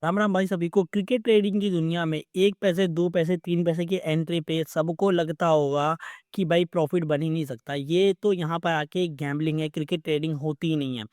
राम राम भाई सभी को। क्रिकेट ट्रेडिंग की दुनिया में 1 पैसे 2 पैसे 3 पैसे की एंट्री पे सबको लगता होगा कि भाई प्रॉफिट बन ही नहीं सकता। ये तो यहाँ पर आके गैम्बलिंग है, क्रिकेट ट्रेडिंग होती ही नहीं है।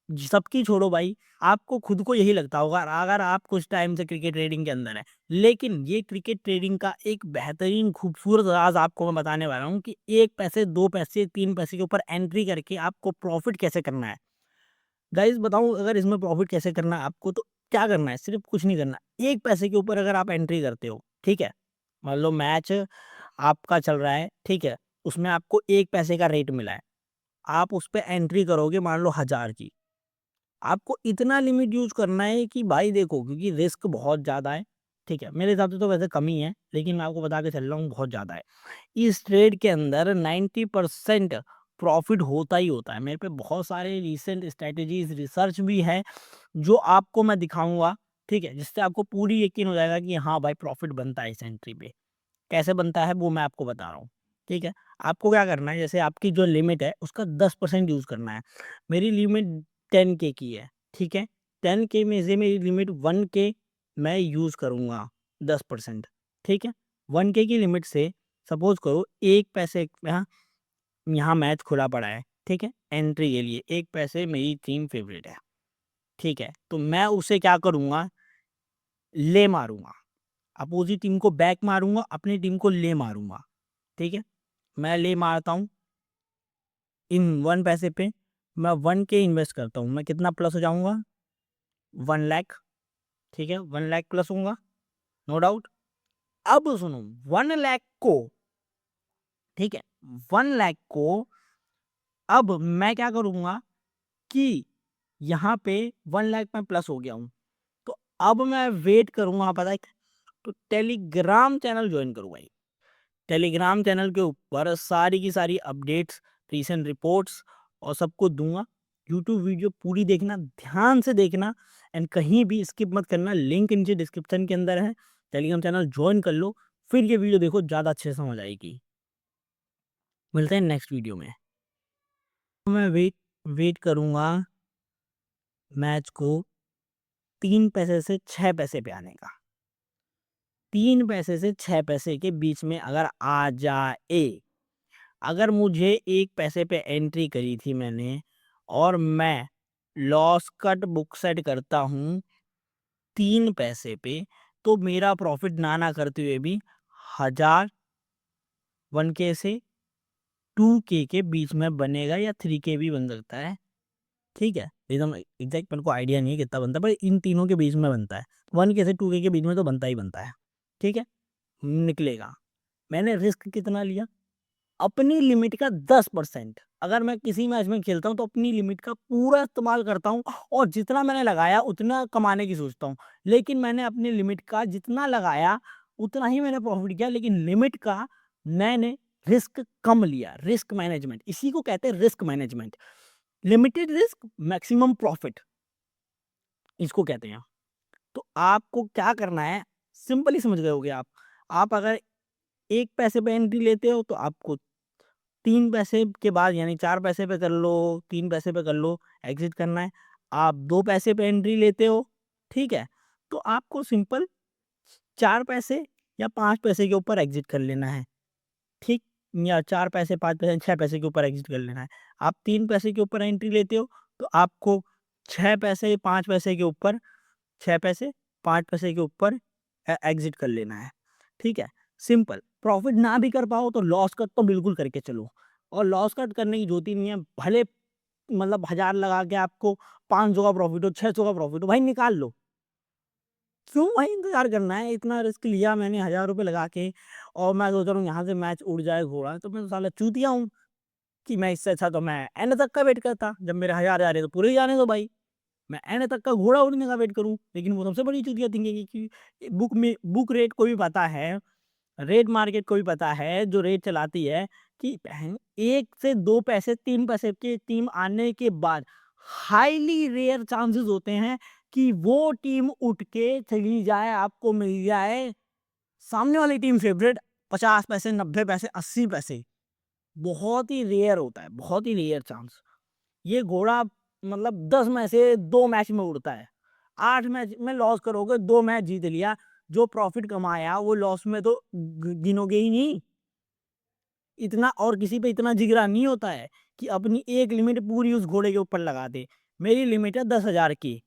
सबकी छोड़ो भाई, आपको खुद को यही लगता होगा अगर आप कुछ टाइम से क्रिकेट ट्रेडिंग के अंदर है। लेकिन ये क्रिकेट ट्रेडिंग का एक बेहतरीन खूबसूरत राज आपको मैं बताने वाला हूँ कि 1 पैसे 2 पैसे 3 पैसे के ऊपर एंट्री करके आपको प्रॉफिट कैसे करना है। गाइस बताऊं, अगर इसमें प्रॉफिट कैसे करना है आपको, तो क्या करना है, सिर्फ कुछ नहीं करना। 1 पैसे के ऊपर अगर आप एंट्री करते हो, ठीक है, मान लो मैच आपका चल रहा है, ठीक है, उसमें आपको 1 पैसे का रेट मिला है, आप उस पर एंट्री करोगे मान लो 1000 की। आपको इतना लिमिट यूज करना है कि भाई देखो, क्योंकि रिस्क बहुत ज्यादा है। ठीक है, मेरे हिसाब से तो वैसे कम ही है, लेकिन मैं आपको बता के चल रहा हूँ बहुत ज्यादा है। इस ट्रेड के अंदर 90% प्रॉफिट होता ही होता है। मेरे पे बहुत सारे रिसेंट स्ट्रेटेजीज रिसर्च भी है जो आपको मैं दिखाऊंगा, ठीक है, जिससे आपको पूरी यकीन हो जाएगा कि हाँ भाई प्रॉफिट बनता है इस एंट्री पे। कैसे बनता है वो मैं आपको बता रहा हूँ। ठीक है, आपको क्या करना है, जैसे आपकी जो लिमिट है उसका 10% यूज करना है। मेरी लिमिट 10K की है, ठीक है, 10K में से मेरी लिमिट 1K मैं यूज करूंगा 10%। ठीक है, 1K की लिमिट से सपोज करो 1 पैसे यहाँ यहाँ मैच खुला पड़ा है, ठीक है, एंट्री के लिए 1 पैसे मेरी टीम फेवरेट है। ठीक है, तो मैं उसे क्या करूंगा, ले मारूंगा, अपोजिट टीम को बैक मारूंगा, अपनी टीम को ले मारूंगा। ठीक है, मैं ले मारता हूँ इन 1 पैसे पे, मैं 1K इन्वेस्ट करता हूँ, मैं कितना प्लस हो जाऊंगा, 1 लाख। ठीक है, 1 लाख प्लस होऊंगा, नो डाउट। अब सुनो, 1 लाख को, ठीक है, 1 लाख को अब मैं क्या करूंगा कि यहाँ पे 1 लाख में प्लस हो गया हूँ, तो अब मैं वेट करूंगा, पता है, तो टेलीग्राम चैनल ज्वाइन करूंगा। टेलीग्राम चैनल के ऊपर सारी की सारी अपडेट्स, रीसेंट रिपोर्ट्स और सबको दूंगा। यूट्यूब वीडियो पूरी देखना, ध्यान से देखना, एंड कहीं भी स्किप मत करना। लिंक नीचे डिस्क्रिप्शन के अंदर है, टेलीग्राम चैनल ज्वाइन कर लो, फिर ये वीडियो देखो, ज़्यादा अच्छे से समझ आएगी। मिलते हैं नेक्स्ट वीडियो में। मैं वेट वेट करूंगा मैच को 3 पैसे से 6 पैसे पे आने का। 3 पैसे से 6 पैसे के बीच में अगर आ जाए, अगर मुझे 1 पैसे पे एंट्री करी थी मैंने और मैं लॉस कट बुक सेट करता हूँ 3 पैसे पे, तो मेरा प्रॉफिट ना ना करते हुए भी 1000, 1K से 2K के बीच में बनेगा, या 3K भी बन सकता है। ठीक है, एकदम एग्जैक्ट मेरे को आइडिया नहीं है कितना बनता है, पर इन तीनों के बीच में बनता है। 1K से 2K के बीच में तो बनता ही बनता है। ठीक है, निकलेगा। मैंने रिस्क कितना लिया, अपनी लिमिट का 10%। अगर मैं किसी मैच में खेलता हूँ तो अपनी लिमिट का पूरा इस्तेमाल करता हूँ, और जितना मैंने लगाया उतना कमाने की सोचता हूँ। लेकिन मैंने अपनी लिमिट का जितना लगाया उतना ही मैंने प्रॉफिट किया, लेकिन लिमिट का मैंने रिस्क कम लिया। रिस्क मैनेजमेंट, इसी को कहते हैं risk management. Limited risk maximum profit, इसको कहते हैं। तो आपको क्या करना है, सिंपली समझ गए होगे आप अगर 1 पैसे पे एंट्री लेते हो तो आपको 3 पैसे के बाद, यानी 4 पैसे पे कर लो, 3 पैसे पे कर लो, एग्जिट करना है। आप 2 पैसे पे एंट्री लेते हो, ठीक है, तो आपको सिंपल 4 पैसे या 5 पैसे के ऊपर एग्जिट कर लेना है। ठीक, या 4 पैसे 5 पैसे 6 पैसे के ऊपर एग्जिट कर लेना है। आप 3 पैसे के ऊपर एंट्री लेते हो तो आपको 6 पैसे 5 पैसे के ऊपर, 6 पैसे 5 पैसे के ऊपर एग्जिट कर लेना है। ठीक है, सिंपल। प्रॉफिट ना भी कर पाओ तो लॉस कट तो बिल्कुल करके चलो, और लॉस कट करने की जरूरत ही नहीं है। भले मतलब 1000 लगा के आपको 500 का प्रॉफिट हो, 600 का प्रॉफिट हो, भाई निकाल लो। क्यों भाई इंतजार करना है, इतना रिस्क लिया मैंने 1000 रुपये लगा के, और मैं सोच रहा हूँ यहाँ से मैच उड़ जाए घोड़ा, तो मैं तो साला चूतिया हूँ कि मैं इससे अच्छा तो मैं एंड तक का वेट करता। जब मेरे 1000 जा रहे तो पूरे ही जाने दो भाई, मैं एंड तक का घोड़ा उड़ने का वेट करूं। लेकिन वो सबसे बड़ी चीज़ थिंकिंग कि बुक रेट को भी पता है, रेट मार्केट को भी पता है, जो रेट चलाती है, कि 1 से 2 पैसे 3 पैसे की टीम आने के बाद हाईली रेयर चांसेस होते हैं कि वो टीम उठ के चली जाए, आपको मिल जाए सामने वाली टीम फेवरेट 50 पैसे 90 पैसे 80 पैसे। बहुत ही रेयर होता है, बहुत ही रेयर चांस। ये घोड़ा मतलब 10 में से 2 मैच में उड़ता है। 8 मैच में लॉस करोगे, 2 मैच जीत लिया, जो प्रॉफिट कमाया वो लॉस में तो गिनोगे ही नहीं। इतना और किसी पे इतना जिगरा नहीं होता है कि अपनी एक लिमिट पूरी उस घोड़े के ऊपर लगा दे। मेरी लिमिट है 10,000 की,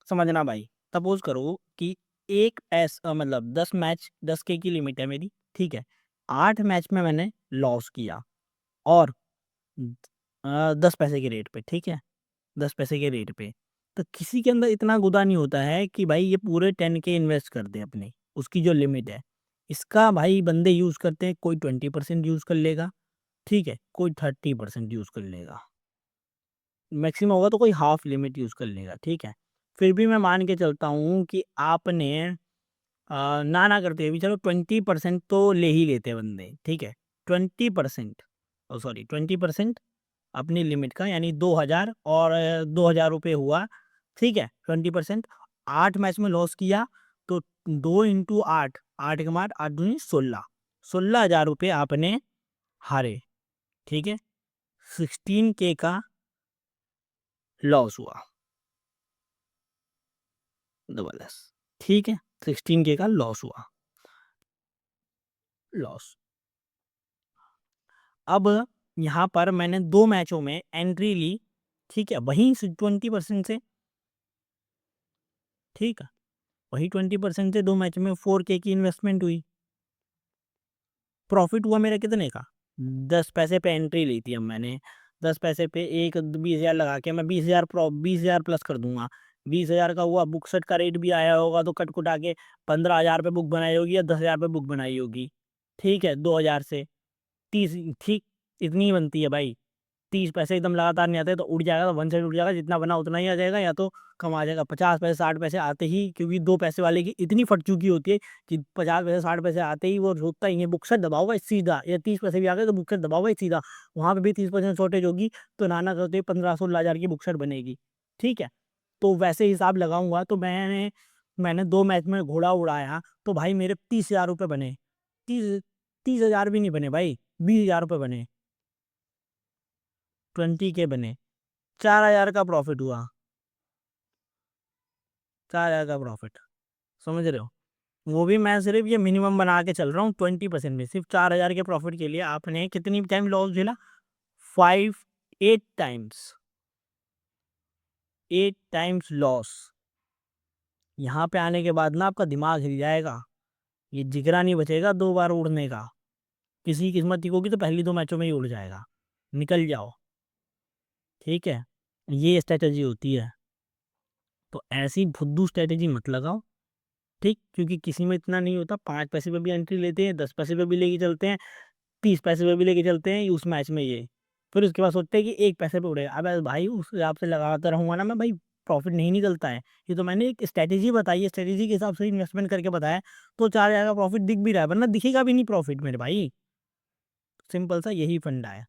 समझना भाई। सपोज करो कि मतलब 10 मैच 10K की लिमिट है मेरी, ठीक है। 8 मैच में मैंने लॉस किया और 10 पैसे के रेट पे, ठीक है, 10 पैसे के रेट पे। तो किसी के अंदर इतना गुदा नहीं होता है कि भाई ये पूरे 10K इन्वेस्ट कर दे अपने, उसकी जो लिमिट है। इसका भाई बंदे यूज़ करते हैं, कोई 20% यूज़ कर लेगा, ठीक है, कोई 30% यूज़ कर लेगा, मैक्सिमम होगा तो कोई हाफ लिमिट यूज़ कर लेगा, ठीक है। फिर भी मैं मान के चलता हूँ कि आपने ना करते हुए भी चलो 20% तो ले ही लेते हैं बंदे, ठीक है। 20%, सॉरी 20% अपनी लिमिट का, यानी 2,000 और 2,000 रुपये हुआ, ठीक है। 20%, 8 मैच में लॉस किया, तो 2 × 8, 8 के 8, 8 दूनी 16, 16,000 रुपये आपने हारे, ठीक है। 16K का लॉस हुआ, डबल एस, ठीक है। 16K का लॉस हुआ, लॉस। अब यहाँ पर मैंने 2 मैचों में एंट्री ली, ठीक है, वहीं से 20% से, ठीक है, वही 20% से 2 मैच में 4K की इन्वेस्टमेंट हुई। प्रॉफिट हुआ मेरा कितने का? 10 पैसे पे एंट्री ली थी अब मैंने, 10 पैसे पे एक 20,000 लगा के मैं 20,000 प्लस कर दूंगा। 20,000 का हुआ, बुक सेट का रेट भी आया होगा तो कट कुटा के 15,000 पे बुक बनाई होगी या 10,000 पे बुक बनाई होगी, ठीक है। 2,000 से 30, ठीक, इतनी ही बनती है भाई। 30 पैसे एकदम लगातार नहीं आते तो उड़ जाएगा, तो वन साइड उड़ जाएगा, जितना बना उतना ही आ जाएगा, या तो कम आ जाएगा। 50 पैसे 60 पैसे आते ही, क्योंकि 2 पैसे वाले की इतनी फट चुकी होती है कि 50 पैसे 60 पैसे आते ही वो सोचता ही है बुक सेट दबाओ भाई सीधा, या 30 पैसे भी आ गए तो बुक सेट दबाओ भाई सीधा। वहां पे भी 30% शॉर्टेज होगी, तो नाना करते 15-16 हज़ार की बुक सेट बनेगी, ठीक है। तो वैसे हिसाब लगाऊंगा तो मैंने 2 मैच में घोड़ा उड़ाया, तो भाई मेरे 30,000 रुपये बने। 30,000 भी नहीं बने भाई, 20,000 रुपये बने, 20K बने, 4,000 का प्रॉफिट हुआ, 4,000 का प्रॉफिट, समझ रहे हो। वो भी मैं सिर्फ ये मिनिमम बना के चल रहा हूँ, 20% में सिर्फ 4,000 के प्रॉफिट के लिए आपने कितनी टाइम लॉस झेला? 8 टाइम्स, 8 टाइम्स लॉस। यहाँ पे आने के बाद ना आपका दिमाग हिल जाएगा, ये जिगरा नहीं बचेगा 2 बार उड़ने का। किसी की किस्मत ठीक होगी तो पहली 2 मैचों में ही उड़ जाएगा, निकल जाओ, ठीक है। ये स्ट्रेटेजी होती है, तो ऐसी फुद्दू स्ट्रेटेजी मत लगाओ, ठीक, क्योंकि किसी में इतना नहीं होता। 5 पैसे पे भी एंट्री लेते हैं, 10 पैसे पे भी लेके चलते हैं, 30 पैसे पे भी लेके चलते हैं उस मैच में ये। फिर उसके बाद सोचते हैं कि 1 पैसे पे उड़ेगा। अब भाई उस हिसाब से लगाता रहूंगा ना मैं भाई, प्रॉफिट नहीं निकलता है। ये तो मैंने एक स्ट्रेटेजी बताई है, स्ट्रेटेजी के हिसाब से इन्वेस्टमेंट करके बताया, तो 4,000 का प्रॉफिट दिख भी रहा है, वरना दिखेगा भी नहीं प्रॉफिट मेरे भाई। सिंपल सा यही फंडा है।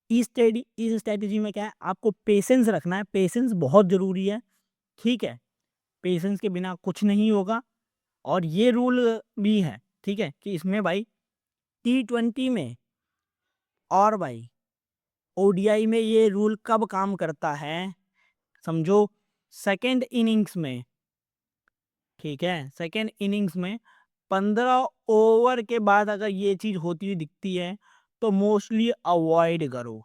इस स्ट्रेटेजी में क्या है, आपको पेशेंस रखना है, पेशेंस बहुत जरूरी है, ठीक है। पेशेंस के बिना कुछ नहीं होगा। और ये रूल भी है, ठीक है, कि इसमें भाई T20 में और भाई ओडीआई में ये रूल कब काम करता है, समझो, सेकेंड इनिंग्स में, ठीक है। सेकेंड इनिंग्स में 15 ओवर के बाद अगर ये चीज होती हुई दिखती है तो मोस्टली अवॉइड करो,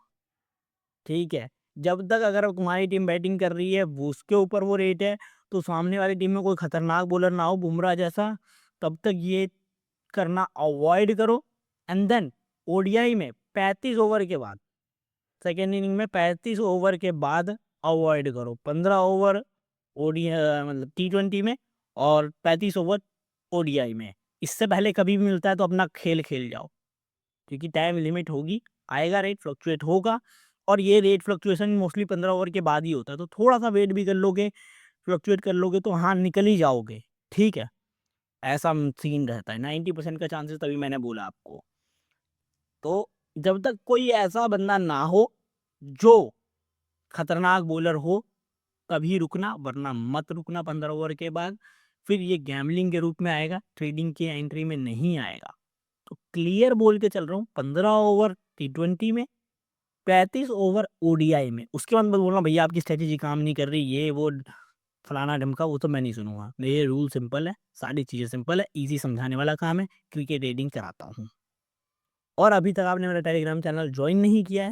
ठीक है। जब तक अगर तुम्हारी टीम बैटिंग कर रही है, वो उसके ऊपर वो रेट है, तो सामने वाली टीम में कोई खतरनाक बॉलर ना हो बुमराह जैसा, तब तक ये करना अवॉइड करो। एंड देन ओडीआई में 35 ओवर के बाद, सेकेंड इनिंग में 35 ओवर के बाद अवॉइड करो। 15 ओवर ओडीआई मतलब T20 में, और 35 ओवर ओडीआई में। इससे पहले कभी भी मिलता है तो अपना खेल खेल जाओ, क्योंकि टाइम लिमिट होगी, आएगा, रेट फ्लक्चुएट होगा। और ये रेट फ्लक्चुएशन मोस्टली 15 ओवर के बाद ही होता है, तो थोड़ा सा वेट भी कर लोगे, फ्लक्चुएट कर लोगे तो हाँ निकल ही जाओगे, ठीक है। ऐसा सीन रहता है, 90% का चांसेस, तभी मैंने बोला आपको। तो जब तक कोई ऐसा बंदा ना हो जो खतरनाक बॉलर हो, तभी रुकना, वरना मत रुकना 15 ओवर के बाद। फिर ये गैमलिंग के रूप में आएगा, ट्रेडिंग की एंट्री में नहीं आएगा। तो क्लियर बोल के चल रहा हूँ, 15 ओवर T20 में, 35 ओवर ओडीआई में। उसके बाद मैं बोल रहा हूँ भैया आपकी स्ट्रेटेजी काम नहीं कर रही, ये वो, फलाना ढिमका वो तो मैं नहीं सुनूँगा। ये रूल सिंपल है, सारी चीज़ें सिंपल है, ईज़ी समझाने वाला काम है, क्रिकेट ट्रेडिंग कराता हूँ। और अभी तक आपने मेरा टेलीग्राम चैनल जॉइन नहीं किया है